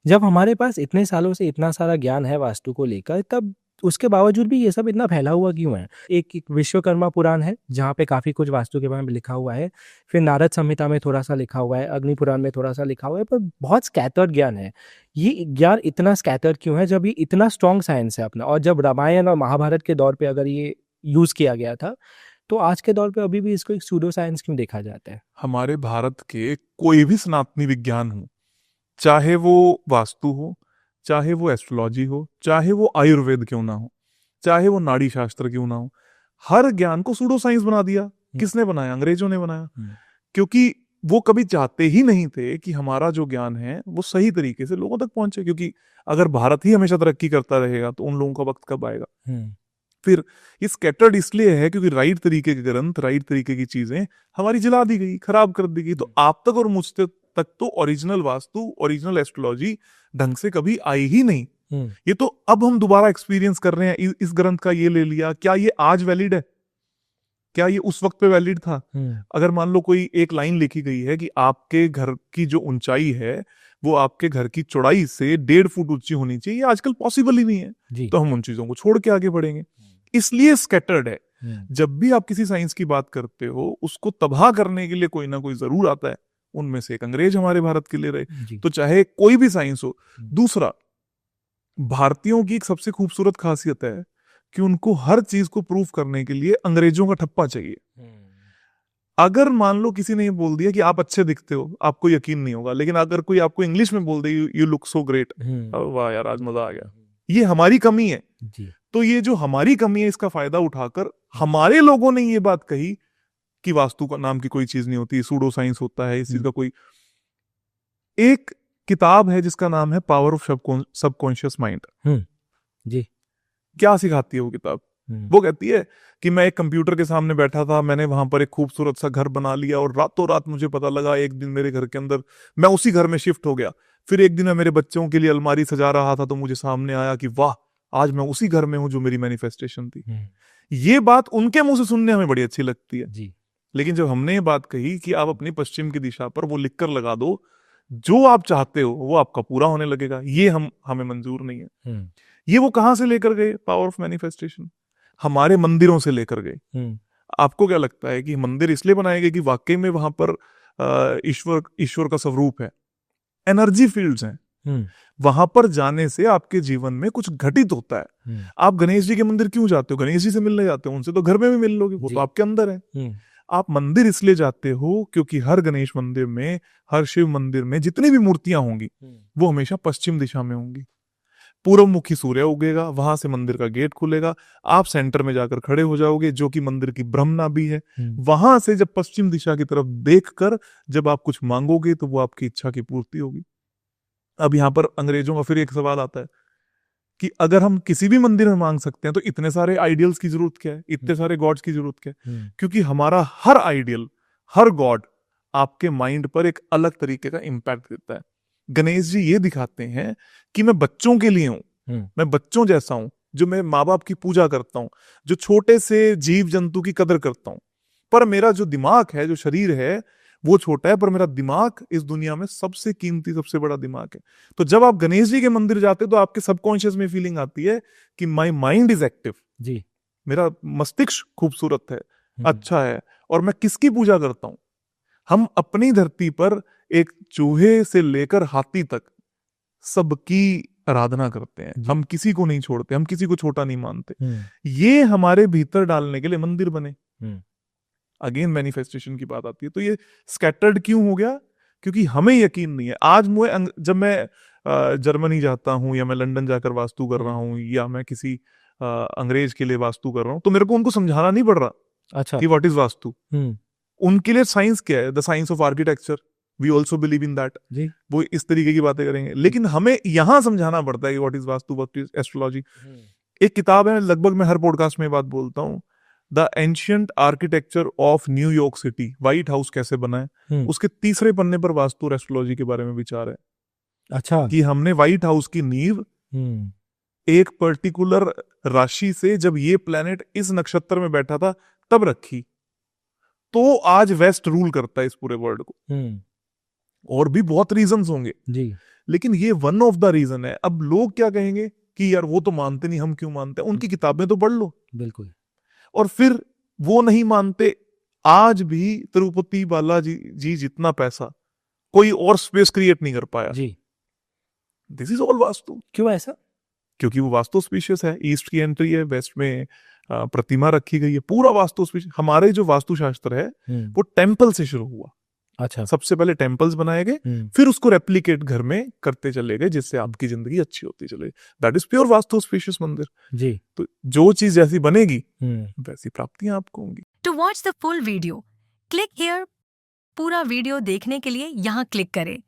जब हमारे पास इतने सालों से इतना सारा ज्ञान है वास्तु को लेकर, तब उसके बावजूद भी ये सब इतना फैला हुआ क्यों है? एक विश्वकर्मा पुराण है, जहाँ पे काफ़ी कुछ वास्तु के बारे में लिखा हुआ है। फिर नारद संहिता में थोड़ा-सा लिखा हुआ है, अग्नि पुराण में थोड़ा-सा लिखा हुआ है, पर बहुत स्कैटर्ड ज्ञान है। ये ज्ञान इतना स्कैटर्ड क्यों है, जब ये इतना स्ट्रॉन्ग साइंस है अपना? और जब रामायण और महाभारत के दौर पे अगर ये यूज़ किया गया था, तो आज के दौर पे अभी भी इसको एक सूडो साइंस क्यों देखा जाता है? हमारे भारत के कोई भी सनातनी विज्ञान हो, चाहे वो वास्तु हो, चाहे वो एस्ट्रोलॉजी हो, चाहे वो आयुर्वेद क्यों ना हो, चाहे वो नाड़ी शास्त्र क्यों ना हो, हर ज्ञान को सूडो साइंस बना दिया। किसने बनाया? अंग्रेजों ने बनाया। क्योंकि वो कभी चाहते ही नहीं थे कि हमारा जो ज्ञान है वो सही तरीके से लोगों तक पहुंचे, क्योंकि अगर भारत ही हमेशा तरक्की करता रहेगा तो उन लोगों का वक्त कब आएगा? फिर ये स्कैटर्ड इसलिए है क्योंकि राइट तरीके के ग्रंथ, राइट तरीके की चीजें हमारी जला दी गई, खराब कर दी गई। तो आप तक और मुझ तक तो ओरिजिनल वास्तु, ओरिजिनल एस्ट्रोलॉजी ढंग से कभी आई ही नहीं। ये तो अब हम दोबारा एक्सपीरियंस कर रहे हैं। इस ग्रंथ का ये ले लिया, क्या ये आज वैलिड है? क्या ये उस वक्त पे वैलिड था? अगर मान लो कोई एक लाइन लिखी गई है कि आपके घर की जो ऊंचाई है वो आपके घर की चौड़ाई से 1.5 फुट ऊंची होनी चाहिए, ये आजकल पॉसिबल ही नहीं है, तो हम उन चीजों को छोड़ के आगे बढ़ेंगे। इसलिए स्कैटर्ड है। जब भी आप किसी साइंस की बात करते हो, उसको तबाह करने के लिए कोई ना कोई जरूर आता है। उनमें से एक अंग्रेज हमारे भारत के लिए रहे, तो चाहे कोई भी साइंस हो। दूसरा, भारतीयों की एक सबसे खूबसूरत खासियत है कि उनको हर चीज को प्रूफ करने के लिए अंग्रेजों का ठप्पा चाहिए। अगर मान लो किसी ने ये बोल दिया कि आप अच्छे दिखते हो, आपको यकीन नहीं होगा, लेकिन अगर कोई आपको इंग्लिश में बोल दे यू लुक सो ग्रेट, वाह यार आज मजा आ गया। ये हमारी कमी है। तो ये जो हमारी कमी है, इसका फायदा उठाकर हमारे लोगों ने ये बात कही कि वास्तु का नाम की कोई चीज नहीं होती, सूडो साइंस होता है, इस चीज का कोई। एक किताब है जिसका नाम है पावर ऑफ सबकॉन्शियस माइंड। जी। क्या सिखाती है वो किताब? वो कहती है कि मैं एक कंप्यूटर के सामने बैठा था, मैंने वहां पर एक खूबसूरत सा घर बना लिया और रातों रात मुझे पता लगा एक दिन मेरे घर के अंदर मैं उसी घर में शिफ्ट हो गया। फिर एक दिन मैं मेरे बच्चों के लिए अलमारी सजा रहा था, तो मुझे सामने आया कि वाह, आज मैं उसी घर में हूं जो मेरी मैनिफेस्टेशन थी। ये बात उनके मुंह से सुनने हमें बड़ी अच्छी लगती है, लेकिन जब हमने ये बात कही कि आप अपनी पश्चिम की दिशा पर वो लिखकर लगा दो, जो आप चाहते हो वो आपका पूरा होने लगेगा, ये हमें मंजूर नहीं है। ये वो कहां से लेकर गए? पावर ऑफ मैनिफेस्टेशन हमारे मंदिरों से लेकर गए। आपको क्या लगता है कि मंदिर इसलिए बनाए गए कि वाकई में वहां पर ईश्वर का स्वरूप है? एनर्जी फील्ड्स हैं। वहां पर जाने से आपके जीवन में कुछ घटित होता है। आप गणेश जी के मंदिर क्यों जाते हो? गणेश जी से मिलने जाते हो, उनसे तो घर में भी मिल लोगे, वो तो आपके अंदर है। आप मंदिर इसलिए जाते हो क्योंकि हर गणेश मंदिर में, हर शिव मंदिर में जितनी भी मूर्तियां होंगी वो हमेशा पश्चिम दिशा में होंगी। पूर्व मुखी सूर्य उगेगा, वहां से मंदिर का गेट खुलेगा, आप सेंटर में जाकर खड़े हो जाओगे, जो कि मंदिर की ब्रह्मनाभि है। वहां से जब पश्चिम दिशा की तरफ देखकर जब आप कुछ मांगोगे तो वो आपकी इच्छा की पूर्ति होगी। अब यहाँ पर अंग्रेजों का फिर एक सवाल आता है कि अगर हम किसी भी मंदिर में मांग सकते हैं तो इतने सारे आइडियल्स की जरूरत क्या है, इतने सारे गॉड्स की जरूरत क्या है? क्योंकि हमारा हर आइडियल, हर गॉड आपके माइंड पर एक अलग तरीके का इंपैक्ट देता है। गणेश जी ये दिखाते हैं कि मैं बच्चों के लिए हूं, मैं बच्चों जैसा हूं, जो मैं माँ बाप की पूजा करता हूं, जो छोटे से जीव जंतु की कदर करता हूं। पर मेरा जो दिमाग है, जो शरीर है, वो छोटा है, पर मेरा दिमाग इस दुनिया में सबसे कीमती, सबसे बड़ा दिमाग है। तो जब आप गणेश जी के मंदिर जाते हो तो आपके सबकॉन्शियस में फीलिंग आती है कि माई माइंड इज एक्टिव, जी, मेरा मस्तिष्क खूबसूरत है, अच्छा है, और मैं किसकी पूजा करता हूं? हम अपनी धरती पर एक चूहे से लेकर हाथी तक सबकी आराधना करते हैं। हम किसी को नहीं छोड़ते, हम किसी को छोटा नहीं मानते। ये हमारे भीतर डालने के लिए मंदिर बने। अगेन मैनिफेस्टेशन की बात आती है। तो ये स्कैटर्ड क्यों हो गया? क्योंकि हमें यकीन नहीं है। आज जब मैं जर्मनी जाता हूं, या मैं लंदन जाकर वास्तु कर रहा हूं, या मैं किसी अंग्रेज के लिए वास्तु कर रहा हूं, तो मेरे को उनको समझाना नहीं पड़ रहा, अच्छा, कि व्हाट इज वास्तु। उनके लिए साइंस क्या है? The science of architecture, we also believe in that. वो इस तरीके की बातें करेंगे, लेकिन हमें यहां समझाना पड़ता है कि what is vastu, what is astrology. एक किताब है, लगभग मैं हर पॉडकास्ट में बात बोलता हूँ, the ancient architecture of New York city, white house कैसे बना है। उसके तीसरे पन्ने पर वास्तु और एस्ट्रोलॉजी के बारे में विचार है। अच्छा, कि हमने व्हाइट हाउस की नींव एक पर्टिकुलर राशि से, जब ये प्लेनेट इस नक्षत्र में बैठा था तब रखी, तो आज वेस्ट रूल करता है इस पूरे वर्ल्ड को। और भी बहुत रीजंस होंगे जी, लेकिन ये वन ऑफ द रीजन है। अब लोग क्या कहेंगे कि यार वो तो मानते नहीं, हम क्यों मानते हैं? उनकी किताबें तो पढ़ लो। बिल्कुल। और फिर वो नहीं मानते। आज भी तिरुपति बालाजी जी जितना पैसा कोई और स्पेस क्रिएट नहीं कर पाया। जी। This is all vastu. क्यों ऐसा? क्योंकि वो वास्तु स्पीशियस है, ईस्ट की एंट्री है, वेस्ट में प्रतिमा रखी गई है, पूरा वास्तु स्पीशियस। हमारे जो वास्तुशास्त्र है वो टेम्पल से शुरू हुआ। अच्छा। सबसे पहले टेम्पल्स बनाए गए, फिर उसको रेप्लिकेट घर में करते चले गए, जिससे आपकी जिंदगी अच्छी होती चले। That is pure vastu species मंदिर। जी। तो जो चीज जैसी बनेगी वैसी प्राप्तियां आपको होंगी। To watch the full video click here. पूरा वीडियो देखने के लिए यहाँ क्लिक करें।